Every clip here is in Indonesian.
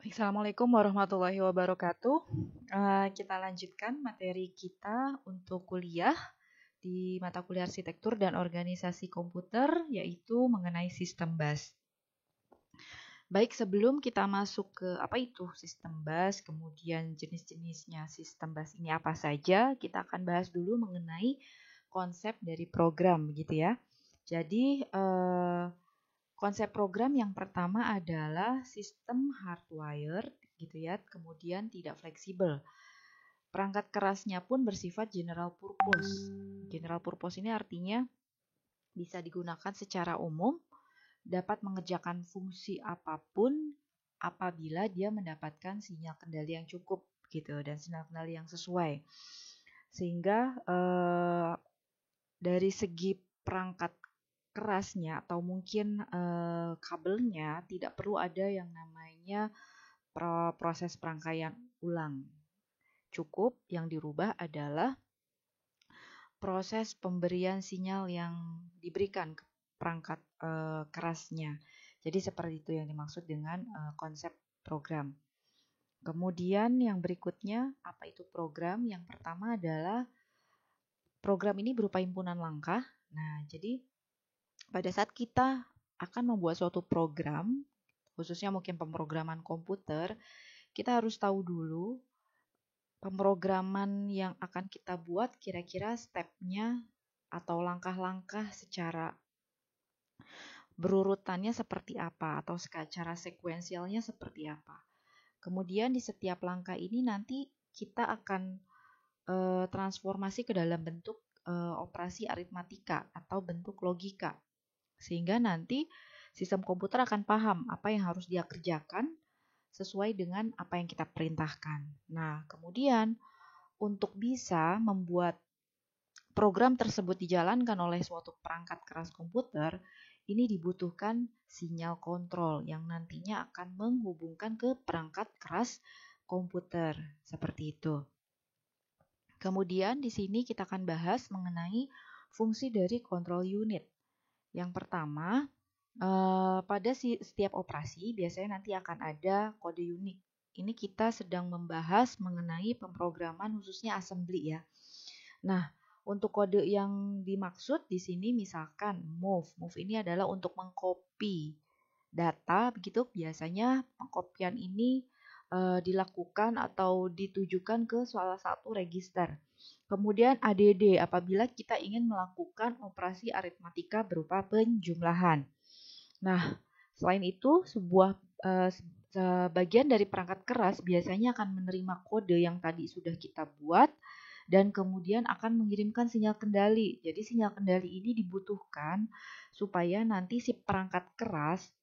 Assalamualaikum warahmatullahi wabarakatuh. Kita lanjutkan materi kita untuk kuliah di mata kuliah arsitektur dan organisasi komputer, yaitu mengenai sistem bus. Baik, sebelum kita masuk ke apa itu sistem bus, kemudian jenis-jenisnya sistem bus ini apa saja, kita akan bahas dulu mengenai konsep dari program, gitu ya. Jadi, konsep program yang pertama adalah sistem hardwired gitu ya, kemudian tidak fleksibel. Perangkat kerasnya pun bersifat general purpose. General purpose ini artinya bisa digunakan secara umum, dapat mengerjakan fungsi apapun apabila dia mendapatkan sinyal kendali yang cukup gitu dan sinyal kendali yang sesuai. Sehingga dari segi perangkat kerasnya atau mungkin kabelnya tidak perlu ada yang namanya proses perangkaian ulang. Cukup yang dirubah adalah proses pemberian sinyal yang diberikan ke perangkat kerasnya. Jadi seperti itu yang dimaksud dengan konsep program. Kemudian yang berikutnya, apa itu program? Yang pertama adalah program ini berupa himpunan langkah. Nah, jadi pada saat kita akan membuat suatu program, khususnya mungkin pemrograman komputer, kita harus tahu dulu pemrograman yang akan kita buat kira-kira stepnya atau langkah-langkah secara berurutannya seperti apa atau secara sekuensialnya seperti apa. Kemudian di setiap langkah ini nanti kita akan transformasi ke dalam bentuk operasi aritmatika atau bentuk logika. Sehingga nanti sistem komputer akan paham apa yang harus dia kerjakan sesuai dengan apa yang kita perintahkan. Nah, kemudian untuk bisa membuat program tersebut dijalankan oleh suatu perangkat keras komputer, ini dibutuhkan sinyal kontrol yang nantinya akan menghubungkan ke perangkat keras komputer. Seperti itu. Kemudian di sini kita akan bahas mengenai fungsi dari control unit. Yang pertama, pada setiap operasi biasanya nanti akan ada kode unik. Ini kita sedang membahas mengenai pemrograman khususnya assembly ya. Nah, untuk kode yang dimaksud di sini misalkan move. Move ini adalah untuk mengcopy data, begitu biasanya pengkopian ini dilakukan atau ditujukan ke salah satu register. Kemudian ADD apabila kita ingin melakukan operasi aritmatika berupa penjumlahan. Nah, selain itu bagian dari perangkat keras biasanya akan menerima kode yang tadi sudah kita buat dan kemudian akan mengirimkan sinyal kendali. Jadi sinyal kendali ini dibutuhkan supaya nanti si perangkat keras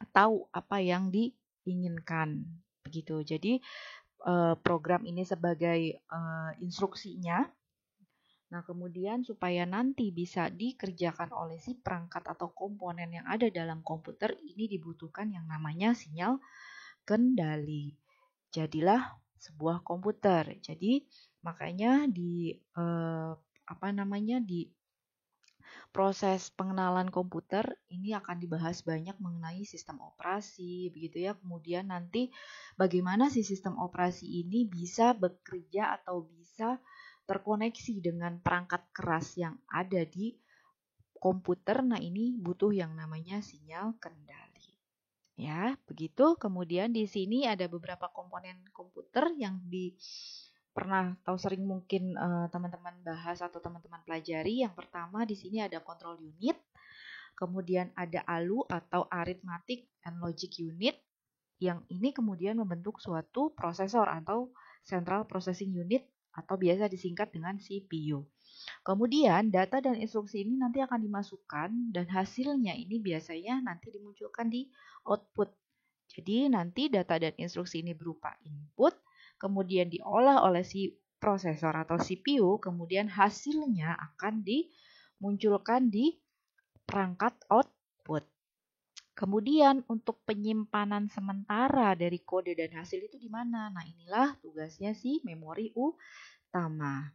tahu apa yang diinginkan. Begitu. Jadi program ini sebagai instruksinya. Nah, kemudian supaya nanti bisa dikerjakan oleh si perangkat atau komponen yang ada dalam komputer, ini dibutuhkan yang namanya sinyal kendali. Jadilah sebuah komputer. Jadi makanya di proses pengenalan komputer ini akan dibahas banyak mengenai sistem operasi, begitu ya. Kemudian nanti bagaimana si sistem operasi ini bisa bekerja atau bisa terkoneksi dengan perangkat keras yang ada di komputer. Nah, ini butuh yang namanya sinyal kendali. Ya, begitu. Kemudian di sini ada beberapa komponen komputer yang pernah atau sering mungkin teman-teman bahas atau teman-teman pelajari. Yang pertama di sini ada control unit, kemudian ada ALU atau arithmetic and logic unit, yang ini kemudian membentuk suatu prosesor atau central processing unit atau biasa disingkat dengan CPU. Kemudian data dan instruksi ini nanti akan dimasukkan dan hasilnya ini biasanya nanti dimunculkan di output. Jadi nanti data dan instruksi ini berupa input, kemudian diolah oleh si prosesor atau CPU, kemudian hasilnya akan dimunculkan di perangkat output. Kemudian untuk penyimpanan sementara dari kode dan hasil itu di mana? Nah, inilah tugasnya si memori utama.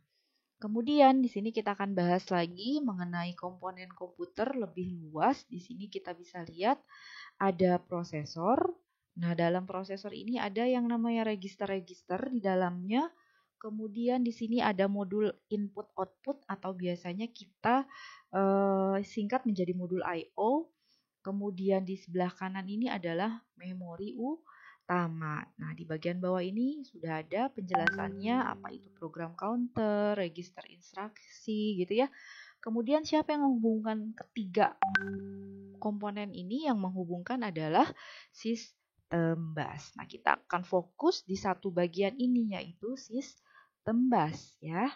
Kemudian di sini kita akan bahas lagi mengenai komponen komputer lebih luas. Di sini kita bisa lihat ada prosesor, Nah, dalam prosesor ini ada yang namanya register-register di dalamnya. Kemudian di sini ada modul input-output atau biasanya kita singkat menjadi modul I/O. Kemudian di sebelah kanan ini adalah memori utama. Nah, di bagian bawah ini sudah ada penjelasannya apa itu program counter, register instruksi gitu ya. Kemudian siapa yang menghubungkan ketiga komponen ini? Yang menghubungkan adalah sistem bus. Nah, kita akan fokus di satu bagian ini yaitu sistem bus ya.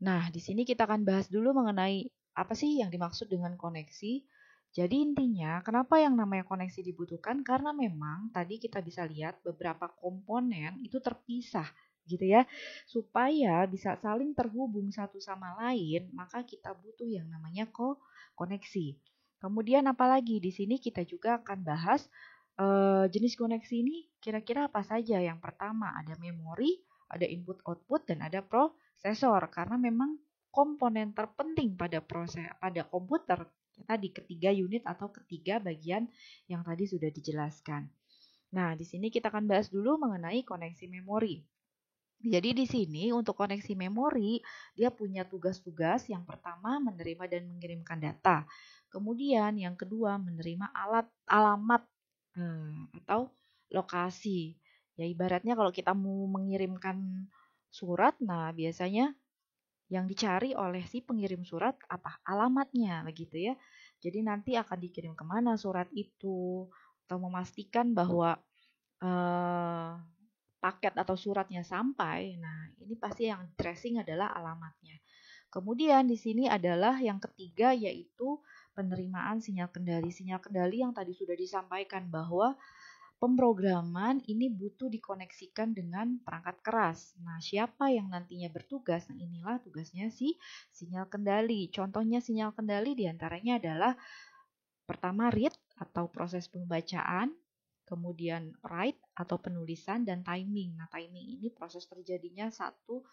Nah, di sini kita akan bahas dulu mengenai apa sih yang dimaksud dengan koneksi. Jadi intinya, kenapa yang namanya koneksi dibutuhkan? Karena memang tadi kita bisa lihat beberapa komponen itu terpisah gitu ya. Supaya bisa saling terhubung satu sama lain, maka kita butuh yang namanya koneksi. Kemudian apalagi di sini kita juga akan bahas jenis koneksi ini kira-kira apa saja. Yang pertama ada memori, ada input output dan ada prosesor karena memang komponen terpenting pada komputer tadi ketiga unit atau ketiga bagian yang tadi sudah dijelaskan. Nah, di sini kita akan bahas dulu mengenai koneksi memori. Jadi di sini untuk koneksi memori dia punya tugas-tugas. Yang pertama menerima dan mengirimkan data. Kemudian yang kedua menerima alamat atau lokasi. Ya ibaratnya kalau kita mau mengirimkan surat, nah biasanya yang dicari oleh si pengirim surat apa? Alamatnya begitu ya. Jadi nanti akan dikirim kemana surat itu atau memastikan bahwa paket atau suratnya sampai. Nah, ini pasti yang tracing adalah alamatnya. Kemudian di sini adalah yang ketiga yaitu penerimaan sinyal kendali. Sinyal kendali yang tadi sudah disampaikan bahwa pemrograman ini butuh dikoneksikan dengan perangkat keras. Nah, siapa yang nantinya bertugas? Nah, inilah tugasnya si sinyal kendali. Contohnya sinyal kendali diantaranya adalah pertama read atau proses pembacaan, kemudian write atau penulisan, dan timing. Nah, timing ini proses terjadinya satu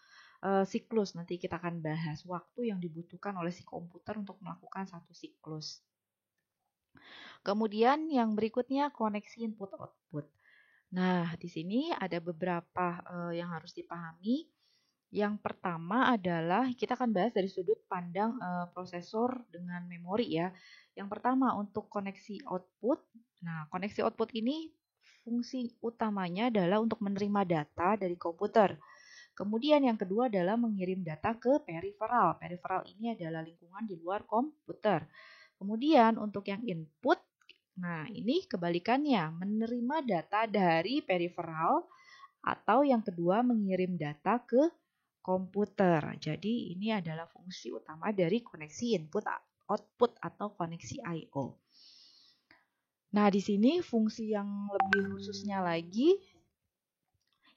siklus. Nanti kita akan bahas waktu yang dibutuhkan oleh si komputer untuk melakukan satu siklus. Kemudian yang berikutnya koneksi input output. Nah, di sini ada beberapa yang harus dipahami. Yang pertama adalah kita akan bahas dari sudut pandang prosesor dengan memori ya. Yang pertama untuk koneksi output. Nah, koneksi output ini fungsi utamanya adalah untuk menerima data dari komputer. Kemudian yang kedua adalah mengirim data ke peripheral. Peripheral ini adalah lingkungan di luar komputer. Kemudian untuk yang input, nah ini kebalikannya, menerima data dari peripheral atau yang kedua mengirim data ke komputer. Jadi ini adalah fungsi utama dari koneksi input output atau koneksi I/O. Nah, di sini fungsi yang lebih khususnya lagi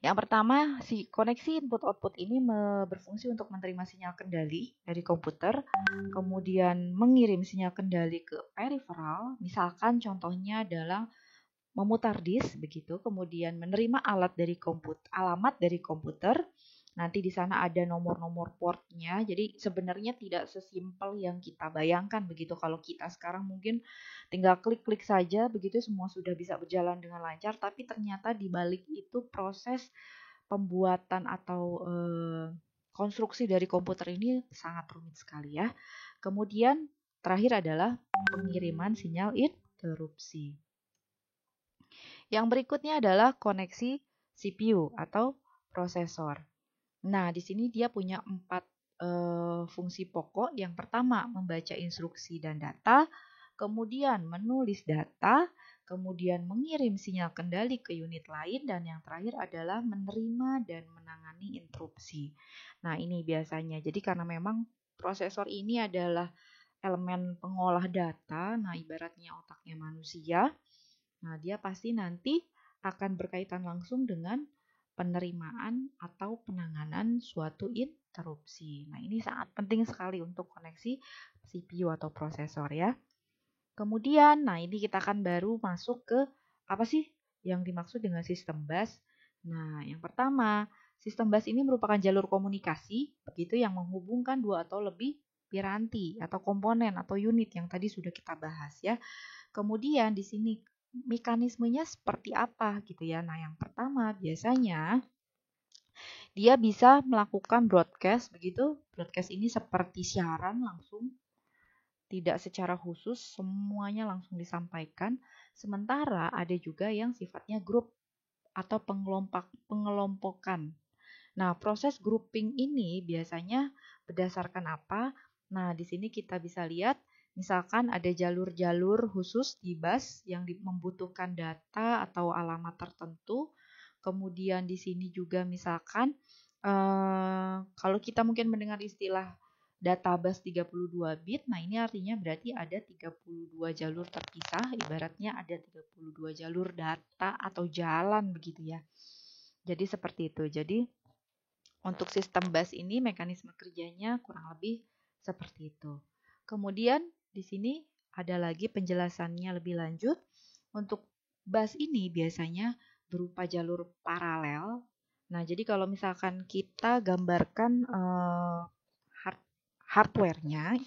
yang pertama, si koneksi input output ini berfungsi untuk menerima sinyal kendali dari komputer, kemudian mengirim sinyal kendali ke peripheral, misalkan contohnya adalah memutar disk begitu, kemudian menerima alamat dari komputer. Nanti di sana ada nomor-nomor portnya. Jadi sebenarnya tidak sesimpel yang kita bayangkan begitu. Kalau kita sekarang mungkin tinggal klik-klik saja begitu semua sudah bisa berjalan dengan lancar. Tapi ternyata di balik itu proses pembuatan atau konstruksi dari komputer ini sangat rumit sekali ya. Kemudian terakhir adalah pengiriman sinyal interupsi. Yang berikutnya adalah koneksi CPU atau prosesor. Nah, di sini dia punya 4 fungsi pokok. Yang pertama, membaca instruksi dan data, kemudian menulis data, kemudian mengirim sinyal kendali ke unit lain, dan yang terakhir adalah menerima dan menangani interupsi. Nah, ini biasanya. Jadi karena memang prosesor ini adalah elemen pengolah data, nah ibaratnya otaknya manusia. Nah, dia pasti nanti akan berkaitan langsung dengan penerimaan atau penanganan suatu interupsi. Nah, ini sangat penting sekali untuk koneksi CPU atau prosesor ya. Kemudian, nah ini kita akan baru masuk ke apa sih yang dimaksud dengan sistem bus. Nah, yang pertama, sistem bus ini merupakan jalur komunikasi begitu yang menghubungkan dua atau lebih piranti atau komponen atau unit yang tadi sudah kita bahas ya. Kemudian di sini mekanismenya seperti apa gitu ya. Nah, yang pertama biasanya dia bisa melakukan broadcast begitu. Broadcast ini seperti siaran langsung, tidak secara khusus, semuanya langsung disampaikan. Sementara ada juga yang sifatnya grup atau pengelompokan. Nah, proses grouping ini biasanya berdasarkan apa? Nah, di sini kita bisa lihat, misalkan ada jalur-jalur khusus di bus yang membutuhkan data atau alamat tertentu. Kemudian di sini juga misalkan, kalau kita mungkin mendengar istilah data bus 32 bit, nah ini artinya berarti ada 32 jalur terpisah, ibaratnya ada 32 jalur data atau jalan begitu ya. Jadi seperti itu. Jadi untuk sistem bus ini mekanisme kerjanya kurang lebih seperti itu. Kemudian di sini ada lagi penjelasannya lebih lanjut. Untuk bus ini biasanya berupa jalur paralel. Nah, jadi kalau misalkan kita gambarkan hardware-nya,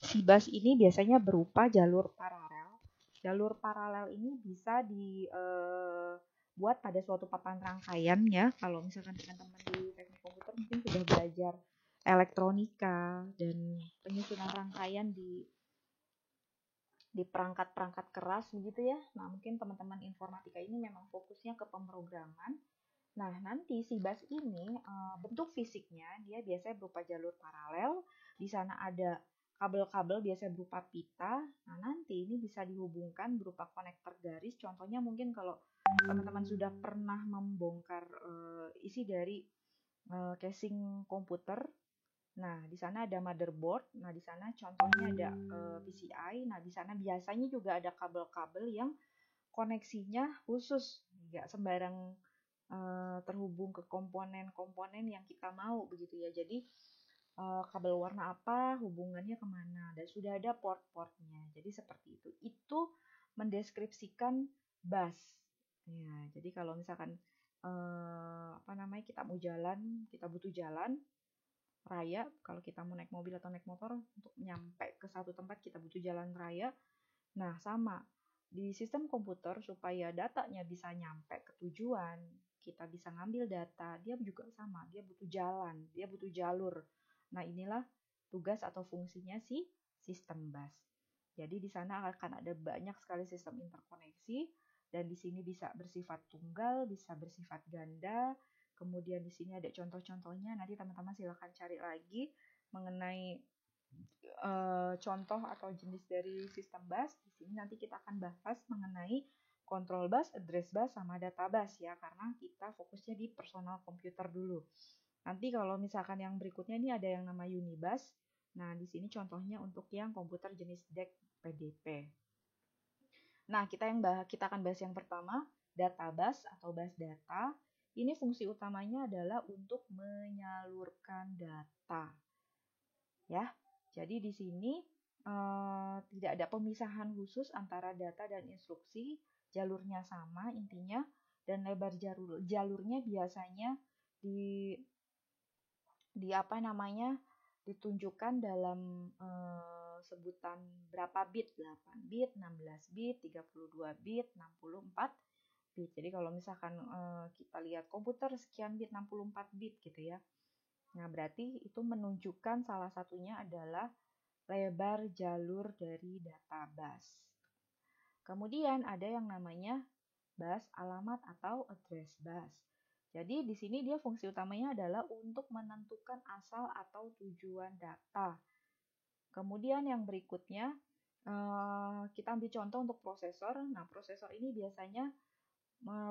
si bus ini biasanya berupa jalur paralel. Jalur paralel ini bisa dibuat pada suatu papan rangkaian ya. Kalau misalkan teman-teman di teknik komputer mungkin sudah belajar elektronika dan penyusunan rangkaian di perangkat-perangkat keras begitu ya. Nah, mungkin teman-teman informatika ini memang fokusnya ke pemrograman. Nah, nanti si bus ini bentuk fisiknya dia biasanya berupa jalur paralel. Di sana ada kabel-kabel biasanya berupa pita. Nah, nanti ini bisa dihubungkan berupa konektor garis. Contohnya mungkin kalau teman-teman sudah pernah membongkar isi dari casing komputer. Nah, di sana ada motherboard. Nah, di sana contohnya ada PCI. Nah, di sana biasanya juga ada kabel-kabel yang koneksinya khusus, nggak sembarang terhubung ke komponen-komponen yang kita mau begitu ya. Jadi kabel warna apa, hubungannya kemana, dan sudah ada port-portnya. Jadi seperti itu. Itu mendeskripsikan bus. Ya, jadi kalau misalkan kita mau jalan, kita butuh jalan raya. Kalau kita mau naik mobil atau naik motor untuk nyampe ke satu tempat kita butuh jalan raya. Nah, sama di sistem komputer supaya datanya bisa nyampe ke tujuan, kita bisa ngambil data, dia juga sama, dia butuh jalan, dia butuh jalur. Nah, inilah tugas atau fungsinya si sistem bus. Jadi di sana akan ada banyak sekali sistem interkoneksi dan di sini bisa bersifat tunggal, bisa bersifat ganda. Kemudian di sini ada contoh-contohnya. Nanti teman-teman silakan cari lagi mengenai contoh atau jenis dari sistem bus. Di sini nanti kita akan bahas mengenai control bus, address bus, sama data bus ya, karena kita fokusnya di personal computer dulu. Nanti kalau misalkan yang berikutnya ini ada yang nama Unibus. Nah, di sini contohnya untuk yang komputer jenis DEC PDP. Nah, kita akan bahas yang pertama, data bus atau bus data. Ini fungsi utamanya adalah untuk menyalurkan data. Ya. Jadi di sini tidak ada pemisahan khusus antara data dan instruksi, jalurnya sama intinya, dan lebar jalurnya biasanya ditunjukkan dalam sebutan berapa bit, 8 bit, 16 bit, 32 bit, 64 bit. Jadi kalau misalkan kita lihat komputer sekian bit, 64 bit gitu ya. Nah, berarti itu menunjukkan salah satunya adalah lebar jalur dari data bus. Kemudian ada yang namanya bus alamat atau address bus. Jadi di sini dia fungsi utamanya adalah untuk menentukan asal atau tujuan data. Kemudian yang berikutnya kita ambil contoh untuk prosesor. Nah, prosesor ini biasanya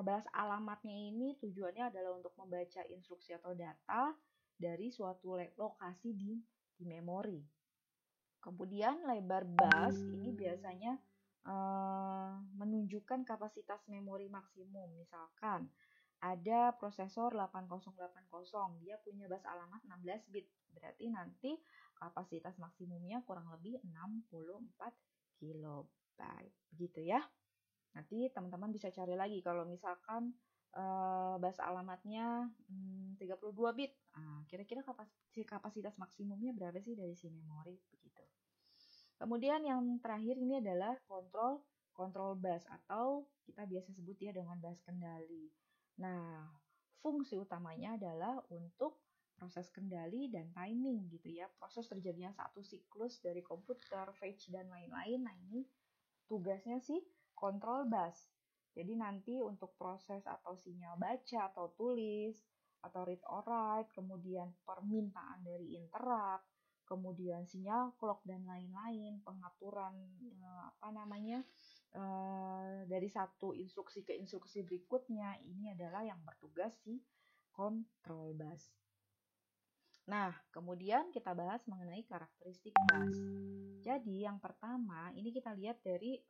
bus alamatnya ini tujuannya adalah untuk membaca instruksi atau data dari suatu lokasi di memori. Kemudian lebar bus ini biasanya menunjukkan kapasitas memori maksimum. Misalkan ada prosesor 8080, dia punya bus alamat 16 bit. Berarti nanti kapasitas maksimumnya kurang lebih 64 kilobyte. Begitu ya. Nanti teman-teman bisa cari lagi kalau misalkan bus alamatnya 32 bit. Kira-kira kapasitas maksimumnya berapa sih dari si memori begitu. Kemudian yang terakhir ini adalah kontrol control bus atau kita biasa sebut dia dengan bus kendali. Nah, fungsi utamanya adalah untuk proses kendali dan timing gitu ya. Proses terjadinya satu siklus dari komputer, fetch dan lain-lain. Nah, ini tugasnya sih control bus. Jadi nanti untuk proses atau sinyal baca atau tulis atau read or write, kemudian permintaan dari interrupt, kemudian sinyal clock dan lain-lain, pengaturan dari satu instruksi ke instruksi berikutnya, ini adalah yang bertugas si control bus. Nah, kemudian kita bahas mengenai karakteristik bus. Jadi yang pertama, ini kita lihat dari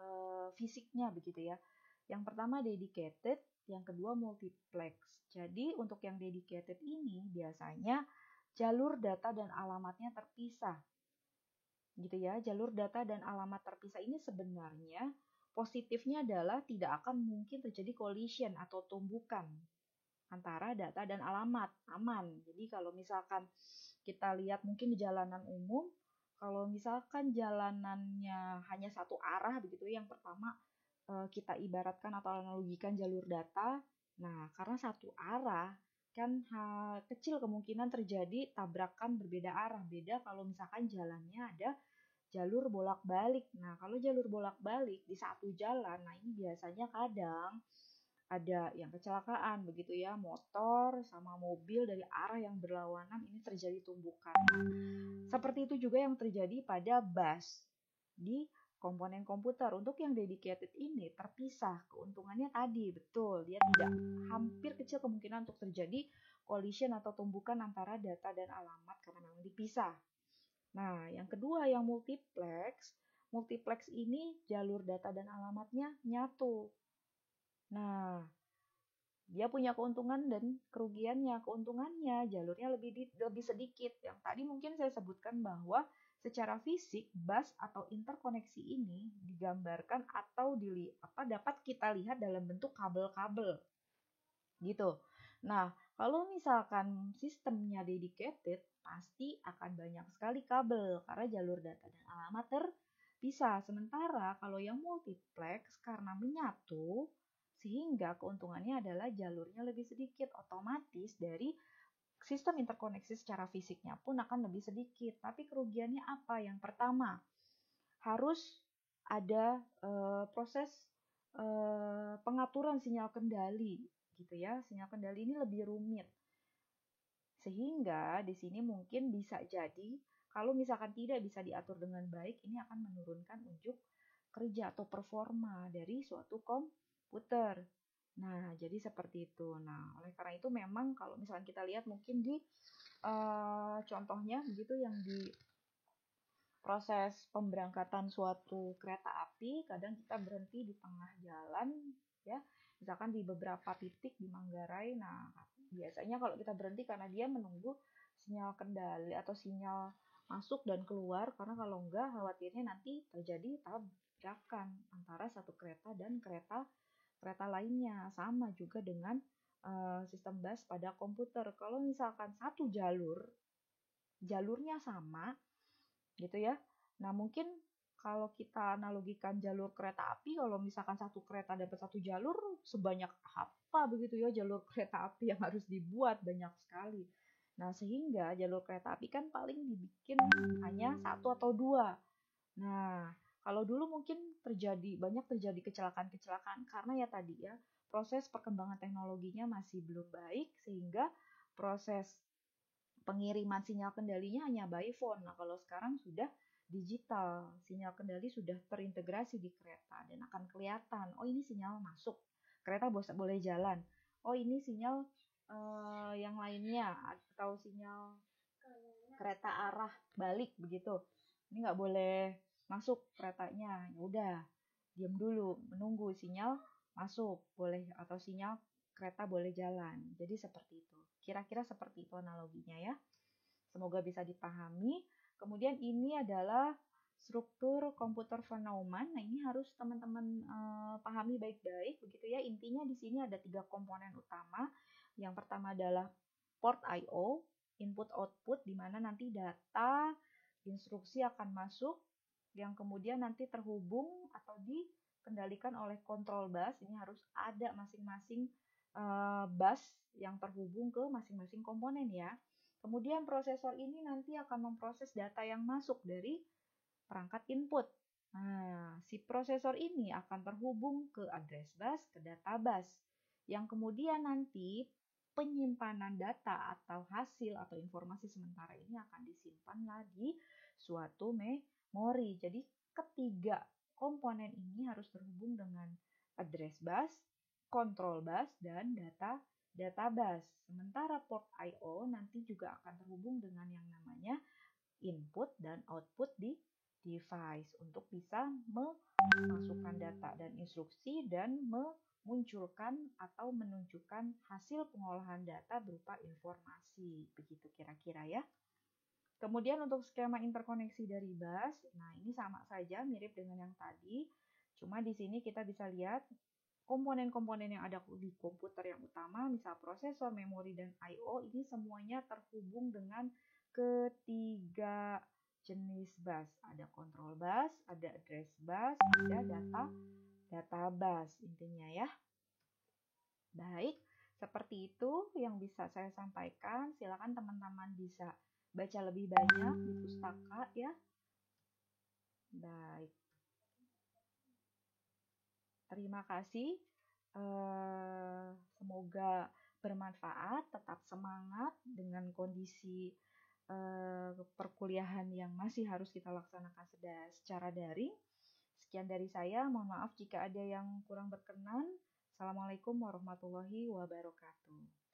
fisiknya begitu ya. Yang pertama dedicated, yang kedua multiplex. Jadi untuk yang dedicated ini biasanya jalur data dan alamatnya terpisah. Gitu ya, jalur data dan alamat terpisah ini sebenarnya positifnya adalah tidak akan mungkin terjadi collision atau tumbukan antara data dan alamat, aman. Jadi kalau misalkan kita lihat mungkin di jalanan umum, kalau misalkan jalanannya hanya satu arah begitu, yang pertama kita ibaratkan atau analogikan jalur data. Nah, karena satu arah kan kecil kemungkinan terjadi tabrakan berbeda arah. Beda kalau misalkan jalannya ada jalur bolak-balik. Nah, kalau jalur bolak-balik di satu jalan, nah ini biasanya kadang ada yang kecelakaan begitu ya, motor sama mobil dari arah yang berlawanan ini terjadi tumbukan. Seperti itu juga yang terjadi pada bus di komponen komputer. Untuk yang dedicated ini terpisah, keuntungannya tadi betul, dia tidak hampir kecil kemungkinan untuk terjadi collision atau tumbukan antara data dan alamat karena memang dipisah. Nah, yang kedua yang multiplex. Multiplex ini jalur data dan alamatnya nyatu. Nah, dia punya keuntungan dan kerugiannya. Keuntungannya jalurnya lebih sedikit. Yang tadi mungkin saya sebutkan bahwa secara fisik bus atau interkoneksi ini digambarkan atau dapat kita lihat dalam bentuk kabel-kabel. Gitu. Nah, kalau misalkan sistemnya dedicated, pasti akan banyak sekali kabel karena jalur data dan alamat terpisah. Sementara kalau yang multiplex karena menyatu, sehingga keuntungannya adalah jalurnya lebih sedikit, otomatis dari sistem interkoneksi secara fisiknya pun akan lebih sedikit. Tapi kerugiannya apa? Yang pertama, harus ada proses pengaturan sinyal kendali gitu ya. Sinyal kendali ini lebih rumit. Sehingga di sini mungkin bisa jadi kalau misalkan tidak bisa diatur dengan baik, ini akan menurunkan unjuk kerja atau performa dari suatu komputer. Nah, jadi seperti itu. Nah, oleh karena itu memang kalau misalkan kita lihat mungkin di contohnya begitu yang di proses pemberangkatan suatu kereta api, kadang kita berhenti di tengah jalan, ya, misalkan di beberapa titik di Manggarai. Nah, biasanya kalau kita berhenti karena dia menunggu sinyal kendali atau sinyal masuk dan keluar, karena kalau enggak khawatirnya nanti terjadi tabrakan antara satu kereta dan kereta lainnya. Sama juga dengan sistem bus pada komputer. Kalau misalkan satu jalurnya sama, gitu ya. Nah, mungkin kalau kita analogikan jalur kereta api, kalau misalkan satu kereta dapat satu jalur, sebanyak apa begitu ya jalur kereta api yang harus dibuat, banyak sekali. Nah, sehingga jalur kereta api kan paling dibikin hanya satu atau dua. Nah, kalau dulu mungkin banyak terjadi kecelakaan-kecelakaan karena ya tadi ya, proses perkembangan teknologinya masih belum baik sehingga proses pengiriman sinyal kendalinya hanya by phone. Nah, kalau sekarang sudah digital, sinyal kendali sudah terintegrasi di kereta dan akan kelihatan, oh ini sinyal masuk, kereta boleh jalan. Oh ini sinyal yang lainnya atau sinyal kereta arah balik begitu. Ini nggak boleh masuk keretanya. Ya udah, diam dulu, menunggu sinyal masuk boleh atau sinyal kereta boleh jalan. Jadi seperti itu. Kira-kira seperti itu analoginya ya. Semoga bisa dipahami. Kemudian ini adalah struktur komputer von Neumann. Nah, ini harus teman-teman pahami baik-baik begitu ya. Intinya di sini ada 3 komponen utama. Yang pertama adalah port I/O, input output, di mana nanti data instruksi akan masuk yang kemudian nanti terhubung atau dikendalikan oleh kontrol bus. Ini harus ada masing-masing bus yang terhubung ke masing-masing komponen ya. Kemudian prosesor ini nanti akan memproses data yang masuk dari perangkat input. Nah, si prosesor ini akan terhubung ke address bus, ke data bus. Yang kemudian nanti penyimpanan data atau hasil atau informasi sementara ini akan disimpan di suatu memori. Jadi ketiga komponen ini harus terhubung dengan address bus, control bus, dan data bus. Sementara port I/O nanti juga akan terhubung dengan yang namanya input dan output di device untuk bisa memasukkan data dan instruksi dan memunculkan atau menunjukkan hasil pengolahan data berupa informasi. Begitu kira-kira ya. Kemudian untuk skema interkoneksi dari bus, nah ini sama saja mirip dengan yang tadi. Cuma di sini kita bisa lihat komponen-komponen yang ada di komputer yang utama, misal prosesor, memori, dan I/O, ini semuanya terhubung dengan ketiga jenis bus. Ada control bus, ada address bus, ada data bus intinya ya. Baik, seperti itu yang bisa saya sampaikan. Silakan teman-teman bisa baca lebih banyak di pustaka ya. Baik. Terima kasih. Semoga bermanfaat, tetap semangat dengan kondisi perkuliahan yang masih harus kita laksanakan secara daring. Sekian dari saya, mohon maaf jika ada yang kurang berkenan. Assalamualaikum warahmatullahi wabarakatuh.